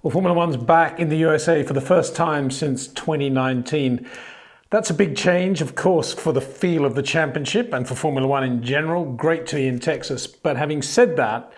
Well, Formula One's back in the USA for the first time since 2019. That's a big change, of course, for the feel of the championship and for Formula One in general. Great to be in Texas. But having said that,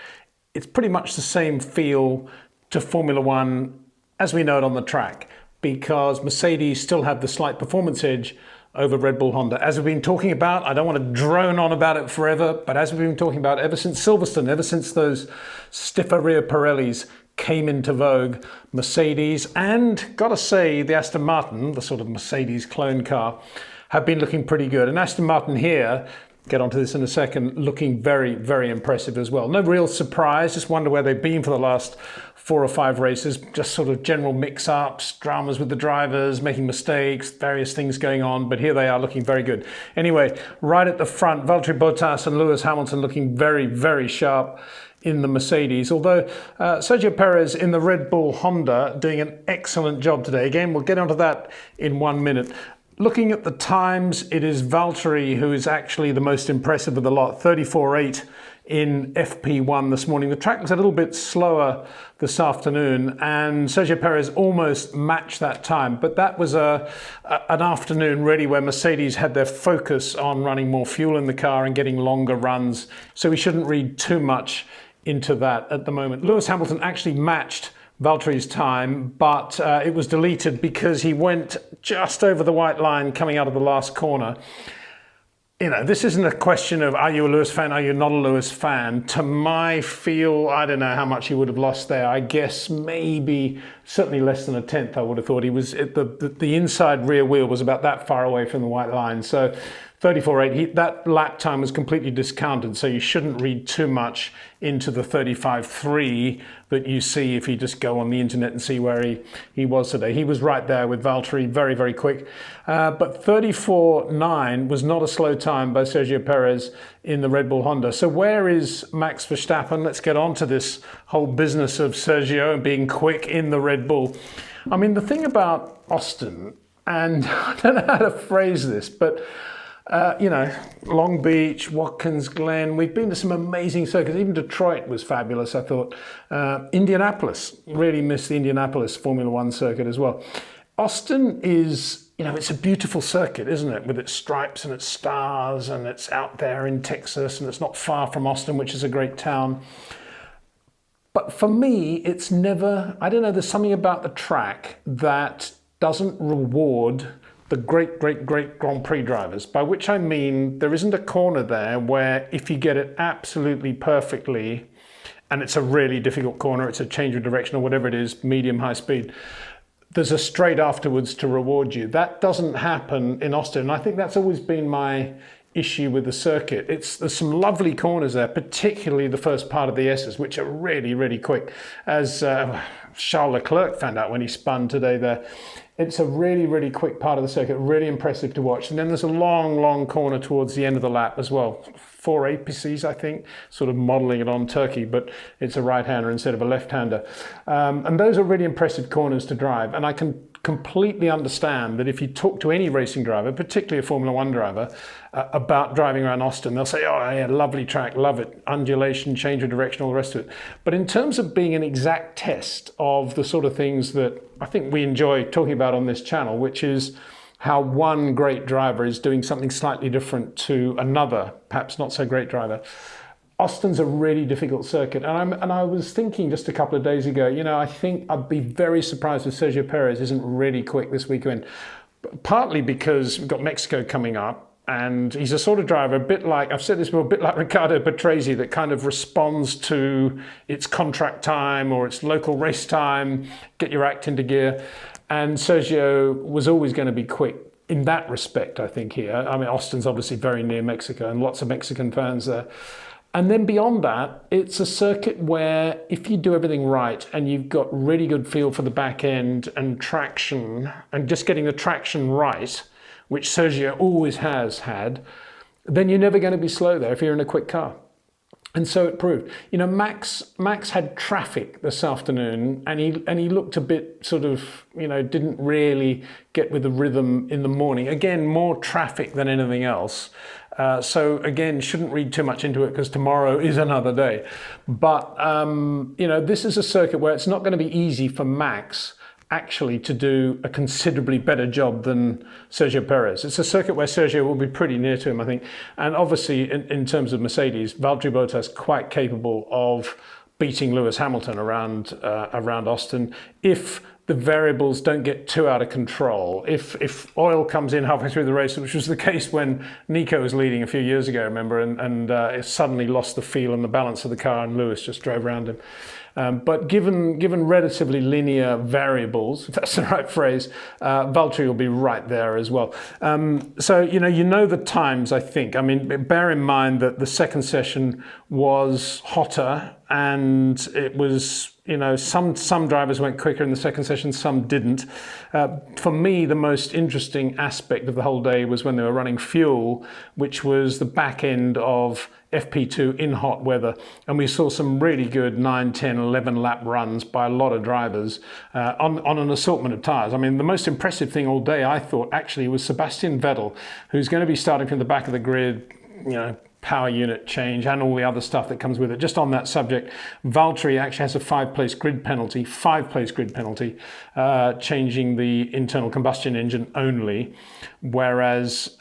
it's pretty much the same feel to Formula One as we know it on the track, because Mercedes still have the slight performance edge over Red Bull Honda. As we've been talking about, I don't want to drone on about it forever, but as we've been talking about ever since Silverstone, ever since those stiffer rear Pirellis came into vogue, Mercedes and, gotta say, the Aston Martin, the sort of Mercedes clone car, have been looking pretty good. And Aston Martin here, get onto this in a second, looking very, very impressive as well. No real surprise, just wonder where they've been for the last 4 or 5 races, just sort of general mix-ups, dramas with the drivers, making mistakes, various things going on, but here they are looking very good. Anyway, right at the front, Valtteri Bottas and Lewis Hamilton looking very, very sharp in the Mercedes, although Sergio Perez in the Red Bull Honda doing an excellent job today. Again, we'll get onto that in 1 minute. Looking at the times, it is Valtteri who is actually the most impressive of the lot, 34.8 in FP1 this morning. The track was a little bit slower this afternoon and Sergio Perez almost matched that time, but that was an afternoon really where Mercedes had their focus on running more fuel in the car and getting longer runs, so we shouldn't read too much into that at the moment. Lewis Hamilton actually matched Valtteri's time, but it was deleted because he went just over the white line coming out of the last corner. You know, this isn't a question of are you a Lewis fan, are you not a Lewis fan? To my feel, I don't know how much he would have lost there. I guess maybe certainly less than a tenth, I would have thought. He was the inside rear wheel was about that far away from the white line. So 34.8, that lap time was completely discounted, so you shouldn't read too much into the 35.3 that you see if you just go on the internet and see where he was today. He was right there with Valtteri, very, very quick. But 34.9 was not a slow time by Sergio Perez in the Red Bull Honda. So where is Max Verstappen? Let's get on to this whole business of Sergio being quick in the Red Bull. I mean, the thing about Austin, and I don't know how to phrase this, but you know, Long Beach, Watkins Glen, we've been to some amazing circuits. Even Detroit was fabulous, I thought. Indianapolis, really missed the Indianapolis Formula One circuit as well. Austin is, you know, it's a beautiful circuit, isn't it? With its stripes and its stars, and it's out there in Texas, and it's not far from Austin, which is a great town. But for me, it's never, I don't know, there's something about the track that doesn't reward the great Grand Prix drivers, by which I mean there isn't a corner there where if you get it absolutely perfectly, and it's a really difficult corner, it's a change of direction or whatever it is, medium, high speed, there's a straight afterwards to reward you. That doesn't happen in Austin, and I think that's always been my issue with the circuit. There's some lovely corners there, particularly the first part of the S's, which are really, really quick, as Charles Leclerc found out when he spun today there. It's a really, really quick part of the circuit, really impressive to watch. And then there's a long, long corner towards the end of the lap as well. 4 apices, I think, sort of modelling it on Turkey, but it's a right-hander instead of a left-hander. And those are really impressive corners to drive. And I can completely understand that if you talk to any racing driver, particularly a Formula One driver, about driving around Austin, they'll say, oh yeah, lovely track, love it, undulation, change of direction, all the rest of it. But in terms of being an exact test of the sort of things that I think we enjoy talking about on this channel, which is how one great driver is doing something slightly different to another, perhaps not so great driver. Austin's a really difficult circuit, and I was thinking just a couple of days ago, you know, I think I'd be very surprised if Sergio Perez isn't really quick this weekend, partly because we've got Mexico coming up, and he's a sort of driver, a bit like, I've said this before, a bit like Riccardo Patrese, that kind of responds to its contract time or its local race time, get your act into gear, and Sergio was always going to be quick in that respect, I think, here. I mean, Austin's obviously very near Mexico and lots of Mexican fans there. And then beyond that, it's a circuit where if you do everything right and you've got really good feel for the back end and traction and just getting the traction right, which Sergio always has had, then you're never going to be slow there if you're in a quick car. And so it proved. You know, Max had traffic this afternoon, and he looked a bit sort of, you know, didn't really get with the rhythm in the morning. Again, more traffic than anything else. So again, shouldn't read too much into it because tomorrow is another day. But, this is a circuit where it's not going to be easy for Max actually to do a considerably better job than Sergio Perez. It's a circuit where Sergio will be pretty near to him, I think. And obviously, in terms of Mercedes, Valtteri Bottas quite capable of beating Lewis Hamilton around Austin if the variables don't get too out of control. If oil comes in halfway through the race, which was the case when Nico was leading a few years ago, remember, and it suddenly lost the feel and the balance of the car, and Lewis just drove around him. But given relatively linear variables, if that's the right phrase, Valtteri will be right there as well. So you know the times, I think. I mean, bear in mind that the second session was hotter, and it was, some drivers went quicker in the second session, some didn't. For me, the most interesting aspect of the whole day was when they were running fuel, which was the back end of FP2 in hot weather, and we saw some really good 9, 10, 11 lap runs by a lot of drivers on an assortment of tyres. I mean, the most impressive thing all day, I thought, actually, was Sebastian Vettel, who's going to be starting from the back of the grid, power unit change and all the other stuff that comes with it. Just on that subject, Valtteri actually has a five-place grid penalty, changing the internal combustion engine only, whereas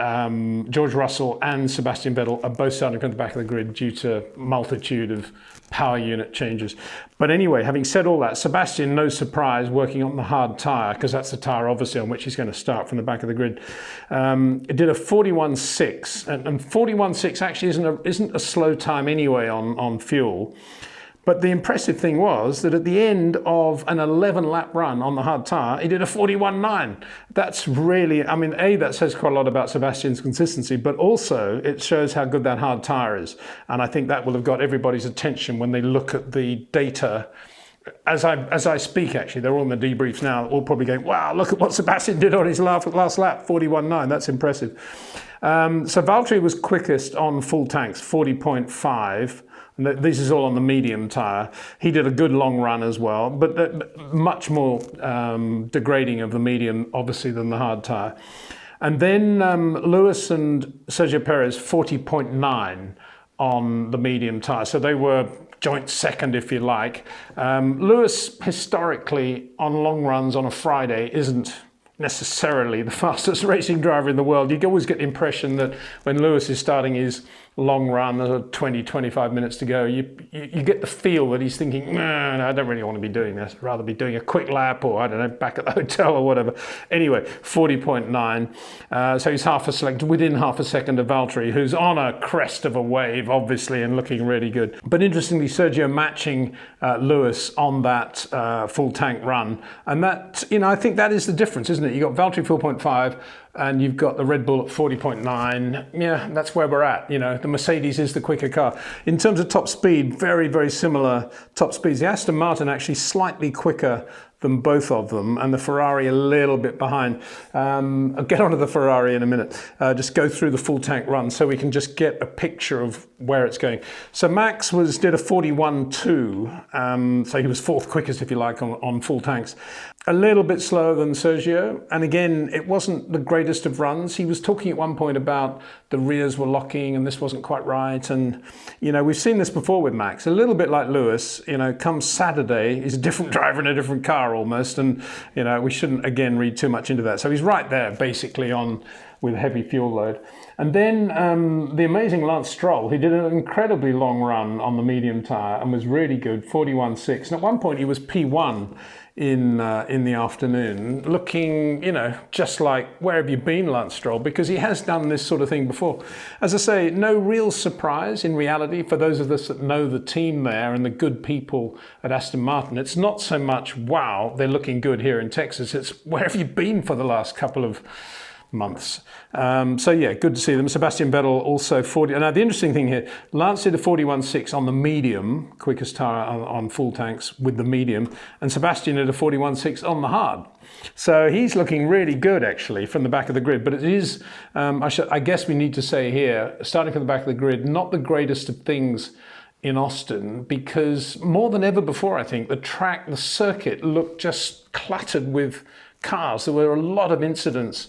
George Russell and Sebastian Vettel are both starting from the back of the grid due to multitude of power unit changes. But anyway, having said all that, Sebastian, no surprise, working on the hard tyre, because that's the tyre obviously on which he's going to start from the back of the grid. It did a 41.6, and 41.6 actually isn't a slow time anyway on fuel. But the impressive thing was that at the end of an 11-lap run on the hard tyre, he did a 41.9. That's really, I mean, that says quite a lot about Sebastian's consistency, but also it shows how good that hard tyre is. And I think that will have got everybody's attention when they look at the data. As I speak, actually, they're all in the debriefs now, all probably going, wow, look at what Sebastian did on his last lap, 41.9, that's impressive. So Valtteri was quickest on full tanks, 40.5. This is all on the medium tyre. He did a good long run as well, but much more degrading of the medium, obviously, than the hard tyre. And then Lewis and Sergio Perez, 40.9 on the medium tyre. So they were joint second, if you like. Lewis, historically, on long runs on a Friday, isn't necessarily the fastest racing driver in the world. You always get the impression that when Lewis is starting his long run, there's 20, 25 minutes to go, you get the feel that he's thinking, no, I don't really want to be doing this. I'd rather be doing a quick lap or, I don't know, back at the hotel or whatever. Anyway, 40.9. So he's within half a second of Valtteri, who's on a crest of a wave, obviously, and looking really good. But interestingly, Sergio matching Lewis on that full tank run. And that, I think that is the difference, isn't it? You've got Valtteri 4.5, and you've got the Red Bull at 40.9. Yeah, that's where we're at. The Mercedes is the quicker car. In terms of top speed, very, very similar top speeds. The Aston Martin actually slightly quicker than both of them, and the Ferrari a little bit behind. I'll get onto the Ferrari in a minute. Just go through the full tank run so we can just get a picture of where it's going. So Max did a 41.2, so he was fourth quickest, if you like, on full tanks. A little bit slower than Sergio, and again, it wasn't the greatest of runs. He was talking at one point about the rears were locking and this wasn't quite right, and we've seen this before with Max, a little bit like Lewis. Come Saturday, he's a different driver in a different car almost, and we shouldn't again read too much into that. So he's right there basically with heavy fuel load. And then the amazing Lance Stroll, he did an incredibly long run on the medium tyre and was really good, 41.6. And at one point he was P1 in the afternoon, looking, just like, where have you been, Lance Stroll? Because he has done this sort of thing before. As I say, no real surprise in reality for those of us that know the team there and the good people at Aston Martin. It's not so much, wow, they're looking good here in Texas. It's, where have you been for the last couple of months? So yeah, good to see them. Sebastian Vettel also 40. Now the interesting thing here, Lance did a 41.6 on the medium, quickest tyre on full tanks with the medium, and Sebastian did a 41.6 on the hard. So he's looking really good actually from the back of the grid. But it is, I guess we need to say here, starting from the back of the grid, not the greatest of things in Austin, because more than ever before, I think, the circuit looked just cluttered with cars. There were a lot of incidents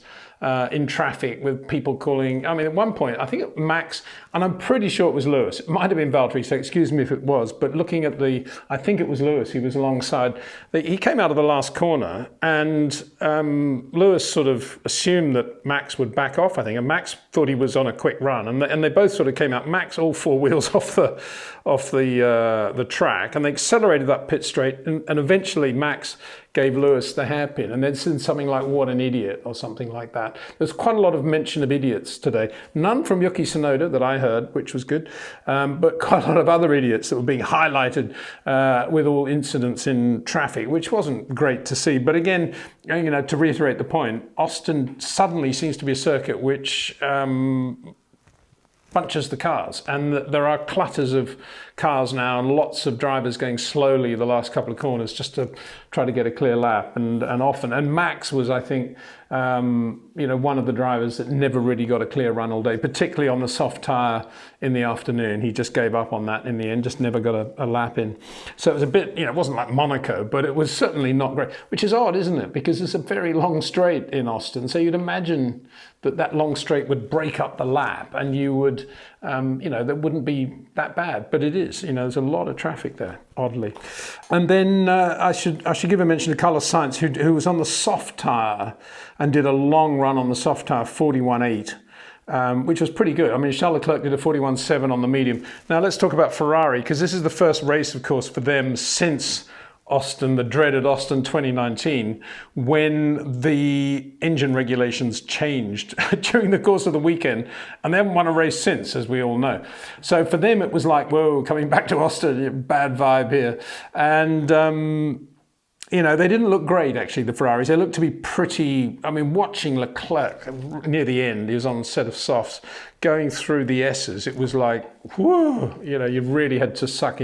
in traffic with people calling. I mean, at one point, I think Max, and I'm pretty sure it was Lewis. It might have been Valtteri, so excuse me if it was. But looking at I think it was Lewis. He was alongside. He came out of the last corner, and Lewis sort of assumed that Max would back off, I think, and Max thought he was on a quick run, and they both sort of came out. Max all four wheels off the track, and they accelerated that pit straight, and eventually Max gave Lewis the hairpin, and then said something like "what an idiot" or something like that. There's quite a lot of mention of idiots today. None from Yuki Tsunoda that I heard, which was good, but quite a lot of other idiots that were being highlighted with all incidents in traffic, which wasn't great to see. But again, to reiterate the point, Austin suddenly seems to be a circuit which bunches the cars, and there are clutters of cars now, and lots of drivers going slowly the last couple of corners just to try to get a clear lap, and Max was, I think, one of the drivers that never really got a clear run all day, particularly on the soft tyre in the afternoon. He just gave up on that in the end, just never got a lap in. So it was a bit, it wasn't like Monaco, but it was certainly not great, which is odd, isn't it? Because it's a very long straight in Austin, so you'd imagine that long straight would break up the lap, and you would, that wouldn't be that bad, but it is. There's a lot of traffic there, oddly. And then I should give a mention to Carlos Sainz, who was on the soft tyre and did a long run on the soft tyre, 41.8. Which was pretty good. I mean, Charles Leclerc did a 41.7 on the medium. Now let's talk about Ferrari, because this is the first race, of course, for them since Austin, the dreaded Austin 2019, when the engine regulations changed during the course of the weekend, and they haven't won a race since, as we all know. So for them, it was like, whoa, coming back to Austin, bad vibe here. And they didn't look great, actually, the Ferraris. They looked to be pretty, watching Leclerc near the end, he was on a set of softs, going through the S's, it was like, whoa, you really had to suck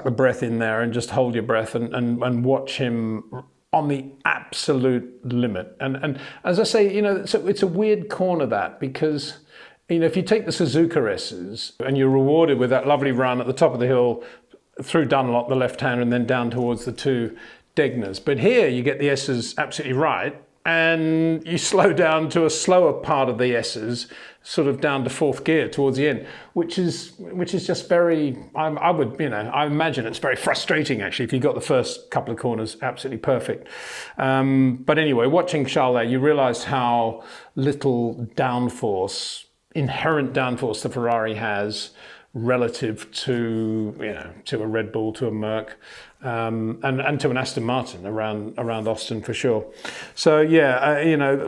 the breath in there and just hold your breath and watch him on the absolute limit. And as I say, it's a weird corner, that, because if you take the Suzuka S's and you're rewarded with that lovely run at the top of the hill, through Dunlop, the left-hander, and then down towards the two Degners. But here you get the S's absolutely right, and you slow down to a slower part of the S's, sort of down to fourth gear towards the end, which is just very, I imagine it's very frustrating, actually, if you got the first couple of corners absolutely perfect. But anyway, watching Charles there, you realise how little inherent downforce the Ferrari has relative to a Red Bull, to a Merc, and to an Aston Martin around Austin for sure. So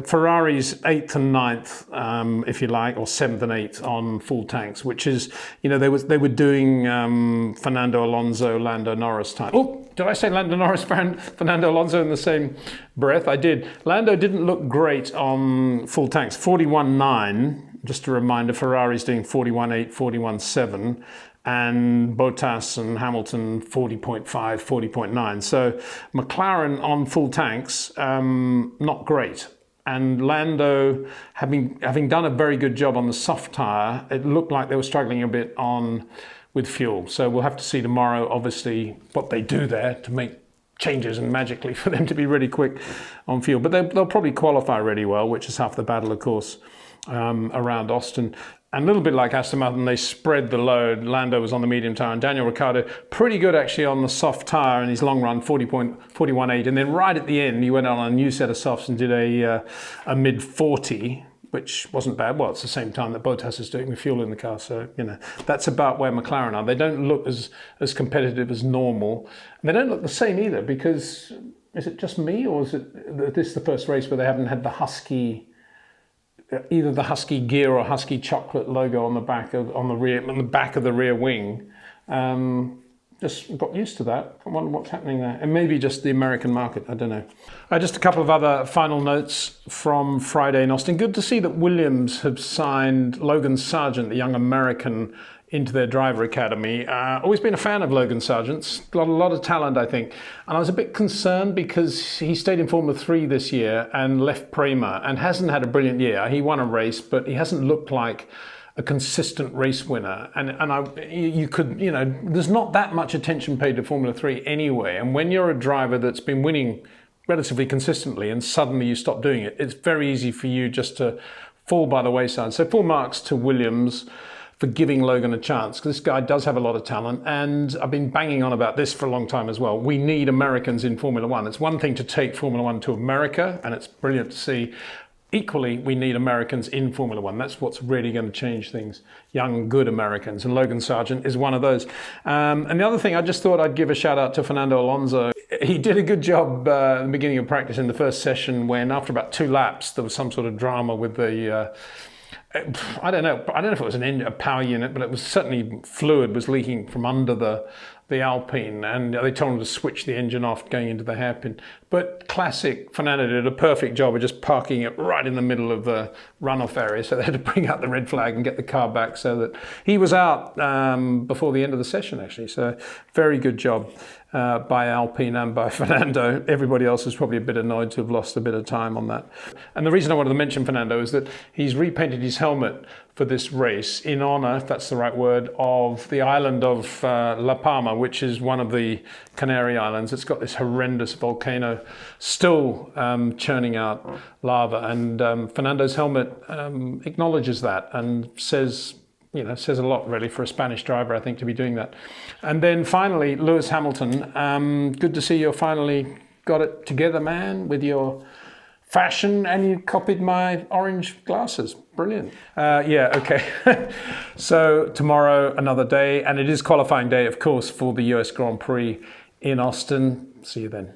Ferrari's 8th and 9th, if you like, or 7th and 8th on full tanks, which is they were doing Fernando Alonso, Lando Norris time. Oh, did I say Lando Norris, Fernando Alonso in the same breath? I did. Lando didn't look great on full tanks. 41.9. Just a reminder, Ferrari's doing 41.8, 41.7, and Bottas and Hamilton 40.5, 40.9. So McLaren on full tanks, not great. And Lando, having done a very good job on the soft tyre, it looked like they were struggling a bit with fuel. So we'll have to see tomorrow, obviously, what they do there to make changes and magically for them to be really quick on fuel. But they'll probably qualify really well, which is half the battle, of course. Around Austin. And a little bit like Aston Martin, they spread the load. Lando was on the medium tyre, and Daniel Ricciardo pretty good actually on the soft tyre in his long run, 41.8. And then right at the end, he went on a new set of softs and did a mid 40, which wasn't bad. Well, it's the same time that Bottas is doing with fuel in the car. So, that's about where McLaren are. They don't look as competitive as normal. And they don't look the same either, because is it just me, or is this the first race where they haven't had the Husky, either the Husky gear or Husky chocolate logo on the back of the rear wing? Just got used to that. I wonder what's happening there. And maybe just the American market, I don't know. Just a couple of other final notes from Friday in Austin. Good to see that Williams have signed Logan Sargent, the young American, into their driver academy. Always been a fan of Logan Sargent's. Got a lot of talent, I think. And I was a bit concerned because he stayed in Formula 3 this year and left Prema and hasn't had a brilliant year. He won a race, but he hasn't looked like a consistent race winner. There's not that much attention paid to Formula 3 anyway. And when you're a driver that's been winning relatively consistently and suddenly you stop doing it, it's very easy for you just to fall by the wayside. So full marks to Williams for giving Logan a chance, because this guy does have a lot of talent, and I've been banging on about this for a long time as well. We need Americans in Formula One. It's one thing to take Formula One to America, and it's brilliant to see. Equally, we need Americans in Formula One. That's what's really going to change things. Young, good Americans, and Logan Sargent is one of those. And the other thing, I just thought I'd give a shout out to Fernando Alonso. He did a good job at the beginning of practice in the first session when, after about 2 laps, there was some sort of drama with the I don't know if it was a power unit, but it was certainly fluid was leaking from under the Alpine, and they told him to switch the engine off going into the hairpin. But classic, Fernando did a perfect job of just parking it right in the middle of the runoff area, so they had to bring out the red flag and get the car back, so that he was out before the end of the session, actually. So very good job by Alpine and by Fernando. Everybody else is probably a bit annoyed to have lost a bit of time on that. And the reason I wanted to mention Fernando is that he's repainted his helmet for this race in honor, if that's the right word, of the island of La Palma, which is one of the Canary Islands. It's got this horrendous volcano still churning out lava, and Fernando's helmet acknowledges that and says a lot really for a Spanish driver, I think, to be doing that. And then finally, Lewis Hamilton, good to see you finally got it together, man, with your fashion, and you copied my orange glasses. Brilliant. Yeah, okay. So tomorrow, another day, and it is qualifying day, of course, for the US Grand Prix in Austin. See you then.